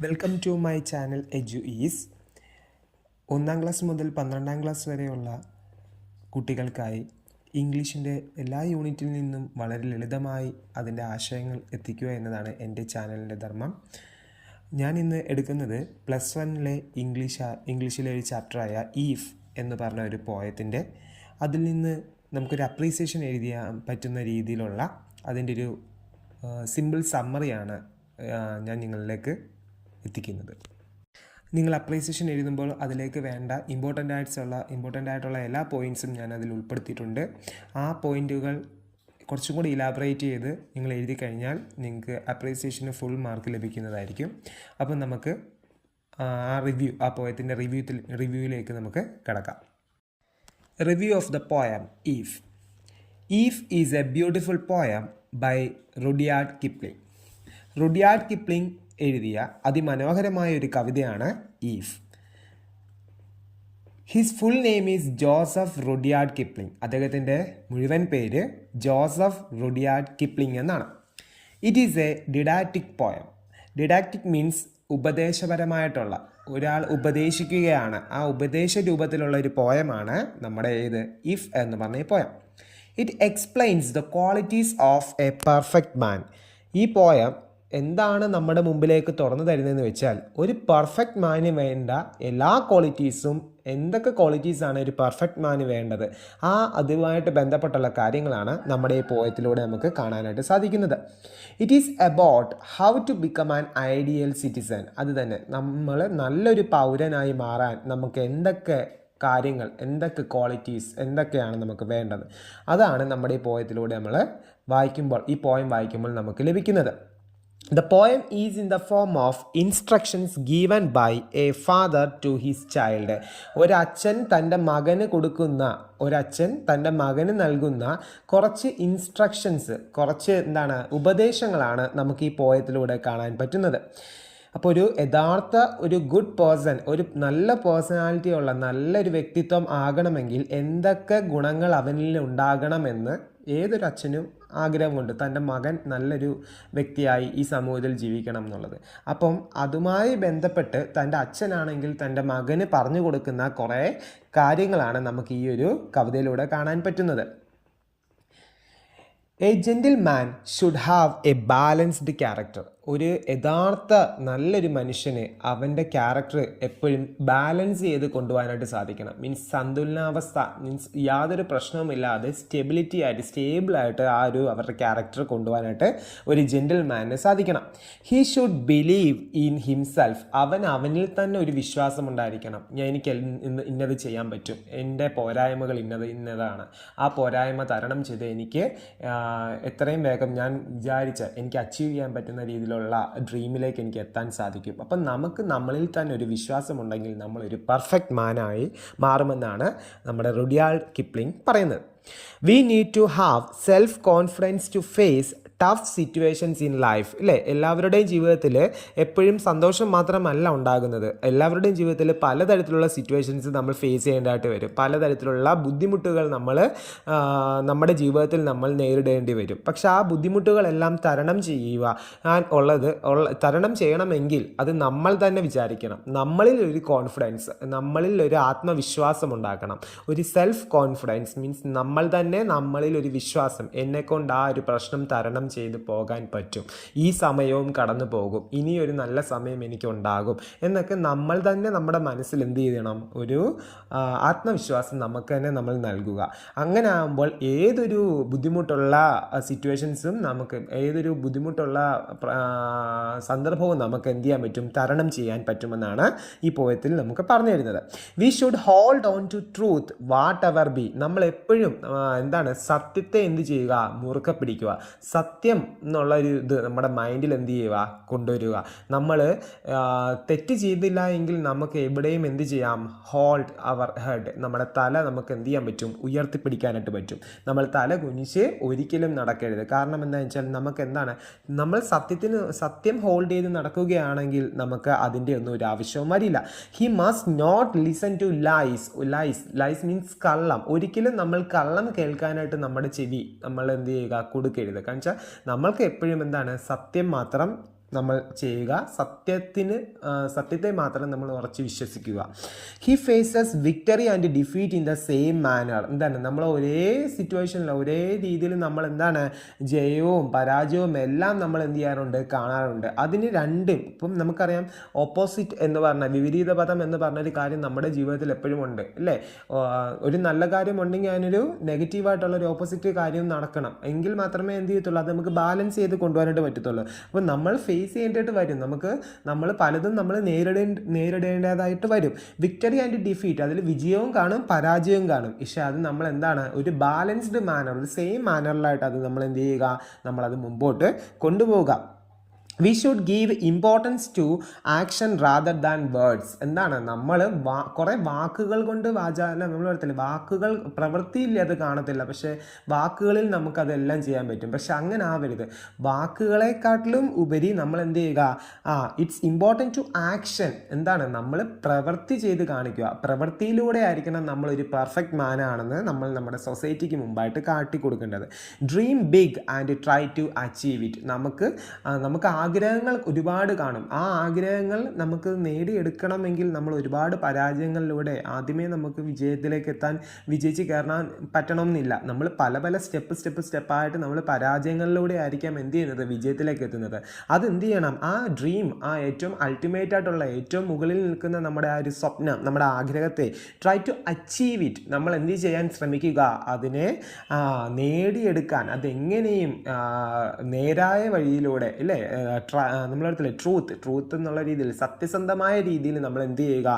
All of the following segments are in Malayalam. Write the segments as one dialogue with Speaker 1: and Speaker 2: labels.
Speaker 1: Welcome to my channel Edu Ease. 1ാം ക്ലാസ് മുതൽ 12ാം ക്ലാസ് വരെയുള്ള കുട്ടികൾക്കായി ഇംഗ്ലീഷിൻ്റെ എല്ലാ യൂണിറ്റിൽ നിന്നും വളരെ ലളിതമായി അതിൻ്റെ ആശയങ്ങൾ എത്തിക്കുക എന്നതാണ് എൻ്റെ ചാനലിൻ്റെ ധർമ്മം. ഞാൻ ഇന്ന് എടുക്കുന്നത് +1 ഇംഗ്ലീഷിലെ ഒരു ചാപ്റ്ററായ ഈഫ് എന്ന് പറഞ്ഞ ഒരു പോയത്തിൻ്റെ അതിൽ നിന്ന് നമുക്കൊരു അപ്രീസിയേഷൻ എഴുതിയാൻ പറ്റുന്ന രീതിയിലുള്ള അതിൻ്റെ ഒരു സിമ്പിൾ സമ്മറിയാണ് ഞാൻ നിങ്ങളിലേക്ക് എത്തിക്കുന്നത്. നിങ്ങൾ അപ്രീസിയേഷൻ എഴുതുമ്പോൾ അതിലേക്ക് വേണ്ട ഇമ്പോർട്ടൻ്റ് ആയിട്ടുള്ള എല്ലാ പോയിൻറ്റ്സും ഞാൻ അതിൽ ഉൾപ്പെടുത്തിയിട്ടുണ്ട്. ആ പോയിൻറ്റുകൾ കുറച്ചും കൂടി ഇലാബറേറ്റ് ചെയ്ത് നിങ്ങൾ എഴുതി കഴിഞ്ഞാൽ നിങ്ങൾക്ക് അപ്രീസിയേഷന് ഫുൾ മാർക്ക് ലഭിക്കുന്നതായിരിക്കും. അപ്പം നമുക്ക് ആ പോയത്തിൻ്റെ റിവ്യൂവിലേക്ക് നമുക്ക് കടക്കാം. Review of the poem if. If is a beautiful poem by Rudyard Kipling. Rudyard Kipling എഴുതിയ അതിമനോഹരമായ ഒരു കവിതയാണ് ഈഫ്. His full name is Joseph Rudyard Kipling. അദ്ദേഹത്തിൻ്റെ മുഴുവൻ പേര് ജോസഫ് റുഡിയാർഡ് കിപ്ലിംഗ് എന്നാണ്. It is a didactic poem. Didactic means ഉപദേശപരമായിട്ടുള്ള, ഒരാൾ ഉപദേശിക്കുകയാണ്, ആ ഉപദേശ രൂപത്തിലുള്ള ഒരു പോയമാണ് നമ്മുടെ ഇഫ് എന്ന് പറഞ്ഞ ഈ poem. It explains the qualities of A perfect മാൻ. ഈ പോയം എന്താണ് നമ്മുടെ മുമ്പിലേക്ക് തുറന്നു തരുന്നതെന്ന് വെച്ചാൽ, ഒരു പെർഫെക്റ്റ് മാന് വേണ്ട എല്ലാ ക്വാളിറ്റീസും, എന്തൊക്കെ ക്വാളിറ്റീസാണ് ഒരു പെർഫെക്റ്റ് മാന് വേണ്ടത്, അതുമായിട്ട് ബന്ധപ്പെട്ടുള്ള കാര്യങ്ങളാണ് നമ്മുടെ ഈ പോയത്തിലൂടെ നമുക്ക് കാണാനായിട്ട് സാധിക്കുന്നത്. It is about how to become an ideal citizen. അത് തന്നെ, നമ്മൾ നല്ലൊരു പൗരനായി മാറാൻ നമുക്ക് എന്തൊക്കെ കാര്യങ്ങൾ, എന്തൊക്കെ ക്വാളിറ്റീസ്, എന്തൊക്കെയാണ് നമുക്ക് വേണ്ടത്, അതാണ് നമ്മുടെ ഈ പോയത്തിലൂടെ നമ്മൾ ഈ പോയം വായിക്കുമ്പോൾ നമുക്ക് ലഭിക്കുന്നത്. The poem is in the form of instructions given by a father to his child. ഒരച്ഛൻ തൻ്റെ മകന് നൽകുന്ന കുറച്ച് ഇൻസ്ട്രക്ഷൻസ്, കുറച്ച് ഉപദേശങ്ങളാണ് നമുക്ക് ഈ പോയത്തിലൂടെ കാണാൻ പറ്റുന്നത്. അപ്പോൾ ഒരു ഗുഡ് പേഴ്സൺ, ഒരു നല്ല പേഴ്സണാലിറ്റി ഉള്ള നല്ലൊരു വ്യക്തിത്വം ആകണമെങ്കിൽ എന്തൊക്കെ ഗുണങ്ങൾ അവനിൽ ഉണ്ടാകണമെന്ന് ഏതൊരു അച്ഛനും ആഗ്രഹമുണ്ട്, തൻ്റെ മകൻ നല്ലൊരു വ്യക്തിയായി ഈ സമൂഹത്തിൽ ജീവിക്കണം എന്നുള്ളത്. അപ്പം അതുമായി ബന്ധപ്പെട്ട് തൻ്റെ അച്ഛനാണെങ്കിൽ തൻ്റെ മകന് പറഞ്ഞു കൊടുക്കുന്ന കുറേ കാര്യങ്ങളാണ് നമുക്ക് ഈ ഒരു കവിതയിലൂടെ കാണാൻ പറ്റുന്നത്. A gentleman should have A balanced character. ഒരു യഥാർത്ഥ നല്ലൊരു മനുഷ്യന് അവൻ്റെ ക്യാരക്ടർ എപ്പോഴും ബാലൻസ് ചെയ്ത് കൊണ്ടുപോകാനായിട്ട് സാധിക്കണം. മീൻസ് സന്തുലനാവസ്ഥ, മീൻസ് യാതൊരു പ്രശ്നവുമില്ലാതെ സ്റ്റേബിളായിട്ട് അവരുടെ ക്യാരക്ടർ കൊണ്ടുപോകാനായിട്ട് ഒരു ജെന്റിൽമാന് സാധിക്കണം. He should believe in himself. അവനിൽ തന്നെ ഒരു വിശ്വാസം ഉണ്ടായിരിക്കണം. എനിക്ക് ഇന്നത് ചെയ്യാൻ പറ്റും, എൻ്റെ പോരായ്മകൾ ഇന്നതാണ്, ആ പോരായ്മ തരണം ചെയ്ത് എനിക്ക് എത്രയും വേഗം ഞാൻ എനിക്ക് അച്ചീവ് ചെയ്യാൻ പറ്റുന്ന രീതിയിലുള്ള ഡ്രീമിലേക്ക് എനിക്ക് എത്താൻ സാധിക്കും. അപ്പം നമുക്ക് നമ്മളിൽ തന്നെ ഒരു വിശ്വാസമുണ്ടെങ്കിൽ നമ്മളൊരു പെർഫെക്റ്റ് മാനായി മാറുമെന്നാണ് നമ്മുടെ റുഡിയാർഡ് കിപ്ലിംഗ് പറയുന്നത്. We need to have self confidence to face tough situations in life. ഇല്ലേ, എല്ലാവരുടെയും ജീവിതത്തിൽ എപ്പോഴും സന്തോഷം മാത്രമല്ല ഉണ്ടാകുന്നത്. എല്ലാവരുടെയും ജീവിതത്തിൽ പലതരത്തിലുള്ള സിറ്റുവേഷൻസ് നമ്മൾ ഫേസ് ചെയ്യേണ്ടതായിട്ട് വരും. പലതരത്തിലുള്ള ബുദ്ധിമുട്ടുകൾ നമ്മുടെ ജീവിതത്തിൽ നമ്മൾ നേരിടേണ്ടി വരും. പക്ഷെ ആ ബുദ്ധിമുട്ടുകളെല്ലാം തരണം തരണം ചെയ്യണമെങ്കിൽ അത് നമ്മൾ തന്നെ വിചാരിക്കണം. നമ്മളിൽ ഒരു കോൺഫിഡൻസ്, നമ്മളിൽ ഒരു ആത്മവിശ്വാസം ഉണ്ടാക്കണം. ഒരു സെൽഫ് കോൺഫിഡൻസ് മീൻസ് നമ്മളിൽ ഒരു വിശ്വാസം, എന്നെക്കൊണ്ട് ആ ഒരു പ്രശ്നം തരണം ചെയ്ത് പോകാൻ പറ്റും, ഈ സമയവും കടന്നു പോകും, ഇനിയൊരു നല്ല സമയം എനിക്കുണ്ടാകും എന്നൊക്കെ നമ്മൾ തന്നെ നമ്മുടെ മനസ്സിൽ എന്ത് ചെയ്യണം, ഒരു ആത്മവിശ്വാസം നമുക്ക് തന്നെ നമ്മൾ നൽകുക. അങ്ങനെ ആകുമ്പോൾ ഏതൊരു ബുദ്ധിമുട്ടുള്ള സിറ്റുവേഷൻസും ഏതൊരു ബുദ്ധിമുട്ടുള്ള സന്ദർഭവും നമുക്ക് എന്ത് ചെയ്യാൻ പറ്റും, തരണം ചെയ്യാൻ പറ്റുമെന്നാണ് ഈ പോയത്തിൽ നമുക്ക് പറഞ്ഞു തരുന്നത്. We should hold on to truth whatever be. നമ്മൾ എപ്പോഴും സത്യത്തെ എന്ത് ചെയ്യുക, മുറുക്കെ പിടിക്കുക. സത്യം എന്നുള്ളൊരു നമ്മുടെ മൈൻഡിൽ എന്ത് ചെയ്യുക, കൊണ്ടുവരിക. നമ്മൾ തെറ്റ് ചെയ്തില്ല എങ്കിൽ നമുക്ക് എവിടെയും എന്ത് ചെയ്യാം, ഹോൾഡ് അവർ ഹെഡ്, നമ്മുടെ തല നമുക്ക് എന്ത് ചെയ്യാൻ പറ്റും, ഉയർത്തിപ്പിടിക്കാനായിട്ട് പറ്റും. നമ്മൾ തല കുനിച്ച് ഒരിക്കലും നടക്കരുത്. കാരണം എന്താണെന്ന് വെച്ചാൽ നമ്മൾ സത്യം ഹോൾഡ് ചെയ്ത് നടക്കുകയാണെങ്കിൽ നമുക്ക് അതിൻ്റെ ഒന്നും ഒരു ആവശ്യവും വരില്ല. He must not listen to lies means കള്ളം. ഒരിക്കലും നമ്മൾ കള്ളം കേൾക്കാനായിട്ട് നമ്മുടെ ചെവി നമ്മൾ എന്ത് ചെയ്യുക, കൊടുക്കരുത്. കാരണം വെച്ചാൽ നമ്മൾക്ക് എപ്പോഴും സത്യം മാത്രം നമ്മൾ ചെയ്യുക. സത്യത്തെ മാത്രം നമ്മൾ ഉറച്ച് വിശ്വസിക്കുക. He faces victory and defeat in the same manner. എന്താണ്, നമ്മൾ ഒരേ സിറ്റുവേഷനിൽ ഒരേ രീതിയിൽ നമ്മൾ എന്താണ് ജയവും പരാജയവും എല്ലാം നമ്മൾ എന്ത് ചെയ്യാറുണ്ട്, കാണാറുണ്ട്. അതിന് രണ്ടും ഇപ്പം നമുക്കറിയാം, ഓപ്പോസിറ്റ് എന്ന് പറഞ്ഞാൽ വിപരീത പദം എന്ന് പറഞ്ഞൊരു കാര്യം നമ്മുടെ ജീവിതത്തിൽ എപ്പോഴും ഉണ്ട് അല്ലേ. ഒരു നല്ല കാര്യം ഉണ്ടെങ്കിൽ അതിനൊരു നെഗറ്റീവായിട്ടുള്ള ഒരു ഓപ്പോസിറ്റ് കാര്യം നടക്കണം, എങ്കിൽ മാത്രമേ എന്ത് ചെയ്യത്തുള്ളൂ, അത് നമുക്ക് ബാലൻസ് ചെയ്ത് കൊണ്ടുപോകാനായിട്ട് പറ്റത്തുള്ളൂ. അപ്പോൾ നമ്മൾ ഫേസ് ചെയ്യേണ്ടതായിട്ട് വരും, നമ്മൾ പലതും നമ്മൾ നേരിടേണ്ടതായിട്ട് വരും. വിക്ടറി ആൻഡ് ഡിഫീറ്റ്, അതിൽ വിജയവും കാണും പരാജയവും കാണും. പക്ഷേ അത് നമ്മൾ എന്താണ്, ഒരു ബാലൻസ്ഡ് മാനർ, ഒരു സെയിം മാനറിലായിട്ട് അത് നമ്മൾ എന്ത് ചെയ്യുക, നമ്മളത് മുമ്പോട്ട് കൊണ്ടുപോവുക. We should give importance to action rather than words. എന്താണ്, നമ്മൾ കുറേ വാക്കുകൾ കൊണ്ട് നമ്മൾ പറയത്തില്ല, വാക്കുകൾ പ്രവൃത്തിയില്ല അത് കാണത്തില്ല, പക്ഷേ വാക്കുകളിൽ നമുക്കതെല്ലാം ചെയ്യാൻ പറ്റും. പക്ഷെ അങ്ങനെ ആവരുത്, വാക്കുകളെക്കാട്ടിലും ഉപരി നമ്മൾ എന്ത് ചെയ്യുക, ഇറ്റ്സ് ഇമ്പോർട്ടൻറ്റ് ടു ആക്ഷൻ. എന്താണ്, നമ്മൾ പ്രവൃത്തി ചെയ്ത് കാണിക്കുക. പ്രവൃത്തിയിലൂടെ ആയിരിക്കണം നമ്മളൊരു പെർഫെക്റ്റ് മാൻ ആണെന്ന് നമ്മൾ നമ്മുടെ സൊസൈറ്റിക്ക് മുമ്പായിട്ട് കാട്ടിക്കൊടുക്കേണ്ടത്. Dream big and try to achieve it. നമുക്ക് ആഗ്രഹങ്ങൾ ഒരുപാട് കാണും. ആ ആഗ്രഹങ്ങൾ നമുക്ക് നേടിയെടുക്കണമെങ്കിൽ നമ്മൾ ഒരുപാട് പരാജയങ്ങളിലൂടെ ആദ്യമേ നമുക്ക് വിജയത്തിലേക്ക് വിജയിച്ച് കയറാൻ പറ്റണമെന്നില്ല. നമ്മൾ പല സ്റ്റെപ്പായിട്ട് നമ്മൾ പരാജയങ്ങളിലൂടെ ആയിരിക്കാം എന്ത് ചെയ്യുന്നത്, വിജയത്തിലേക്ക് എത്തുന്നത്. അത് എന്ത് ചെയ്യണം, ആ ഡ്രീം, ആ ഏറ്റവും അൾട്ടിമേറ്റ് ആയിട്ടുള്ള ഏറ്റവും മുകളിൽ നിൽക്കുന്ന നമ്മുടെ ആ ഒരു സ്വപ്നം, നമ്മുടെ ആഗ്രഹത്തെ ട്രൈ ടു അച്ചീവ് ഇറ്റ്, നമ്മൾ എന്ത് ചെയ്യാൻ ശ്രമിക്കുക, അതിനെ നേടിയെടുക്കാൻ. അതെങ്ങനെയും നേരായ വഴിയിലൂടെ അല്ലേ, നമ്മളടുത്തില്ലേ ട്രൂത്ത് എന്നുള്ള രീതിയിൽ, സത്യസന്ധമായ രീതിയിൽ നമ്മൾ എന്ത് ചെയ്യുക,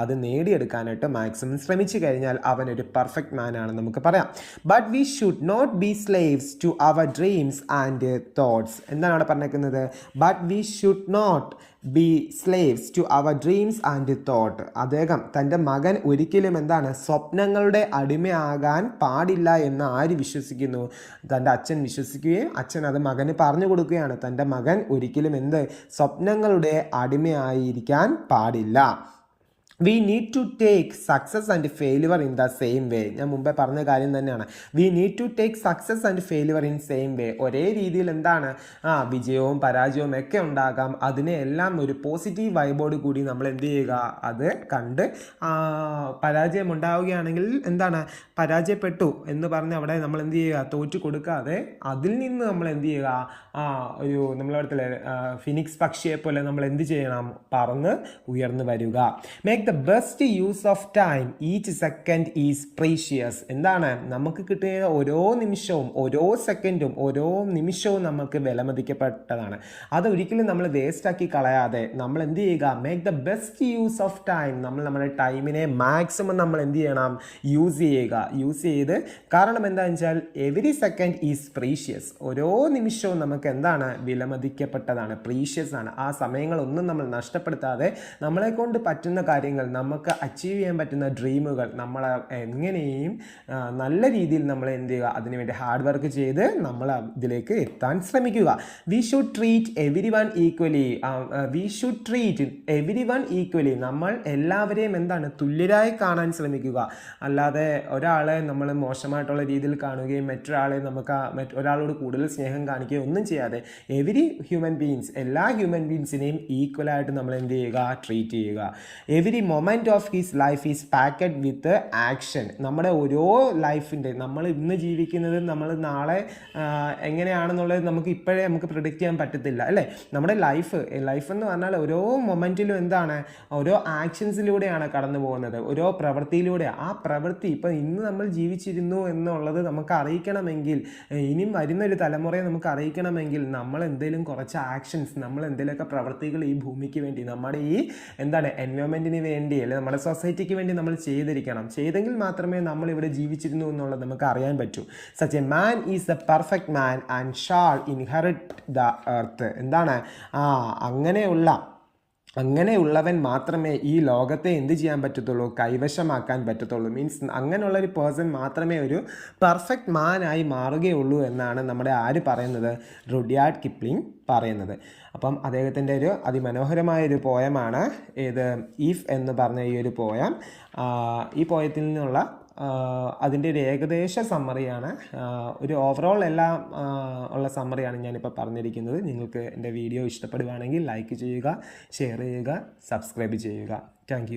Speaker 1: അത് നേടിയെടുക്കാനായിട്ട് മാക്സിമം ശ്രമിച്ചു കഴിഞ്ഞാൽ അവനൊരു പെർഫെക്റ്റ് മാൻ ആണെന്ന് നമുക്ക് പറയാം. But we should not be slaves to our dreams and thoughts. എന്താണ് അവിടെ പറഞ്ഞേക്കുന്നത്, but we should not be slaves to our dreams and thought. അദ്ദേഹം തൻ്റെ മകൻ ഒരിക്കലും എന്താണ്, സ്വപ്നങ്ങളുടെ അടിമയാകാൻ പാടില്ല എന്ന് ആര് വിശ്വസിക്കുന്നു, തൻ്റെ അച്ഛൻ വിശ്വസിക്കുകയും അച്ഛൻ അത് മകന് പറഞ്ഞു കൊടുക്കുകയാണ്. തൻ്റെ മകൻ ഒരിക്കലും സ്വപ്നങ്ങളുടെ അടിമയായിരിക്കാൻ പാടില്ല. We need to take success and failure in the same way. ഞാൻ മുമ്പേ പറഞ്ഞ കാര്യം തന്നെയാണ്. We need to take success and failure in same way. ഒരേ രീതിയിൽ എന്താണ്, വിജയവും പരാജയവും ഒക്കെ ഉണ്ടാകാം. അതിനെ എല്ലാം ഒരു പോസിറ്റീവ് വൈബോട് കൂടി നമ്മൾ എന്ത് ചെയ്യുക, അത് കണ്ട് പരാജയം ഉണ്ടാവുകയാണെങ്കിൽ എന്താണ്, പരാജയപ്പെട്ടു എന്ന് പറഞ്ഞ് അവിടെ നമ്മൾ എന്ത് ചെയ്യുക, തോറ്റു കൊടുക്കാതെ അതിൽ നിന്ന് നമ്മൾ എന്ത് ചെയ്യുക, ഒരു നമ്മളവിടത്തിലെ ഫിനിക്സ് പക്ഷിയെ പോലെ നമ്മൾ എന്ത് ചെയ്യണം, പറന്ന് ഉയർന്നു വരിക. Make the best use of time, each second is precious. എന്താണ്, നമുക്ക് കിട്ടിയ ഓരോ നിമിഷവും ഓരോ സെക്കൻഡും ഓരോ നിമിഷവും നമുക്ക് വിലമതിക്കപ്പെട്ടതാണ്. അതൊരിക്കലും നമ്മൾ വേസ്റ്റാക്കി കളയാതെ നമ്മൾ എന്ത് ചെയ്യുക, make the best use of time. നമ്മൾ നമ്മുടെ ടൈമിനെ മാക്സിമം നമ്മൾ എന്ത് ചെയ്യണം, യൂസ് ചെയ്ത്. കാരണം എന്താണെന്ന് വെച്ചാൽ എവരി സെക്കൻഡ് ഈസ് പ്രീഷ്യസ്. ഓരോ നിമിഷവും നമുക്ക് എന്താണ്, വിലമതിക്കപ്പെട്ടതാണ്, പ്രീഷ്യസ് ആണ്. ആ സമയങ്ങളൊന്നും നമ്മൾ നഷ്ടപ്പെടുത്താതെ നമ്മളെ കൊണ്ട് പറ്റുന്ന കാര്യങ്ങൾ, നമുക്ക് അച്ചീവ് ചെയ്യാൻ പറ്റുന്ന ഡ്രീമുകൾ നമ്മൾ എങ്ങനെയും നല്ല രീതിയിൽ നമ്മൾ എന്ത് ചെയ്യുക, അതിനുവേണ്ടി ഹാർഡ് വർക്ക് ചെയ്ത് നമ്മൾ ഇതിലേക്ക് എത്താൻ ശ്രമിക്കുക. We should treat every one equally. നമ്മൾ എല്ലാവരെയും എന്താണ്, തുല്യരായി കാണാൻ ശ്രമിക്കുക. അല്ലാതെ ഒരാളെ നമ്മൾ മോശമായിട്ടുള്ള രീതിയിൽ കാണുകയും ഒരാളോട് കൂടുതൽ സ്നേഹം കാണിക്കുകയും ഒന്നും ചെയ്യാതെ എവരി ഹ്യൂമൻ ബീയിങ്സ്, എല്ലാ ഹ്യൂമൻ ബീയിങ്സിനെയും ഈക്വലായിട്ട് നമ്മൾ എന്ത് ചെയ്യുക, ട്രീറ്റ് ചെയ്യുക. Every moment of his life is packed with action. നമ്മുടെ ഓരോ ലൈഫിൻ്റെ, നമ്മൾ ഇന്ന് ജീവിക്കുന്നത് നമ്മൾ നാളെ എങ്ങനെയാണെന്നുള്ളത് നമുക്ക് പ്രിഡിക്റ്റ് ചെയ്യാൻ പറ്റത്തില്ല അല്ലേ. നമ്മുടെ ലൈഫ് എന്ന് പറഞ്ഞാൽ ഓരോ മൊമെൻറ്റിലും എന്താണ്, ഓരോ ആക്ഷൻസിലൂടെയാണ് കടന്നു പോകുന്നത്, ഓരോ പ്രവൃത്തിയിലൂടെ. ആ പ്രവൃത്തി ഇപ്പം ഇന്ന് നമ്മൾ ജീവിച്ചിരുന്നു എന്നുള്ളത് നമുക്ക് അറിയിക്കണമെങ്കിൽ, ഇനിയും വരുന്നൊരു തലമുറയെ നമുക്ക് അറിയിക്കണമെങ്കിൽ നമ്മൾ എന്തെങ്കിലും കുറച്ച് ആക്ഷൻസ്, നമ്മൾ എന്തെങ്കിലുമൊക്കെ പ്രവൃത്തികൾ ഈ ഭൂമിക്ക് വേണ്ടി, നമ്മുടെ ഈ എൻവയോൺമെൻറ്റിന് വേണ്ടി, അല്ലെങ്കിൽ നമ്മുടെ സൊസൈറ്റിക്ക് വേണ്ടി നമ്മൾ ചെയ്തെങ്കിൽ മാത്രമേ നമ്മൾ ഇവിടെ ജീവിച്ചിരുന്നു എന്നുള്ളത് നമുക്ക് അറിയാൻ പറ്റൂ. Such a man is A perfect man and shall inherit the earth. എന്താണ്, അങ്ങനെയുള്ളവൻ മാത്രമേ ഈ ലോകത്തെ എന്ത് ചെയ്യാൻ പറ്റത്തുള്ളൂ, കൈവശമാക്കാൻ പറ്റത്തുള്ളൂ. മീൻസ് അങ്ങനെയുള്ളൊരു പേഴ്സൺ മാത്രമേ ഒരു പെർഫെക്റ്റ് മാനായി മാറുകയുള്ളൂ എന്നാണ് നമ്മുടെ ആര് പറയുന്നത്, റുഡ്യാർഡ് കിപ്ലിംഗ് പറയുന്നത്. അപ്പം അദ്ദേഹത്തിൻ്റെ ഒരു അതിമനോഹരമായൊരു പോയമാണ് ഈഫ് എന്ന് പറഞ്ഞ ഈ ഒരു പോയം. ഈ പോയത്തിൽ നിന്നുള്ള അതിൻ്റെ ഒരു ഏകദേശ സമ്മറിയാണ്, ഒരു ഓവറോൾ എല്ലാം ഉള്ള സമ്മറിയാണ് ഞാനിപ്പോൾ പറഞ്ഞിരിക്കുന്നത്. നിങ്ങൾക്ക് എൻ്റെ വീഡിയോ ഇഷ്ടപ്പെടുകയാണെങ്കിൽ ലൈക്ക് ചെയ്യുക, ഷെയർ ചെയ്യുക, സബ്സ്ക്രൈബ് ചെയ്യുക. താങ്ക്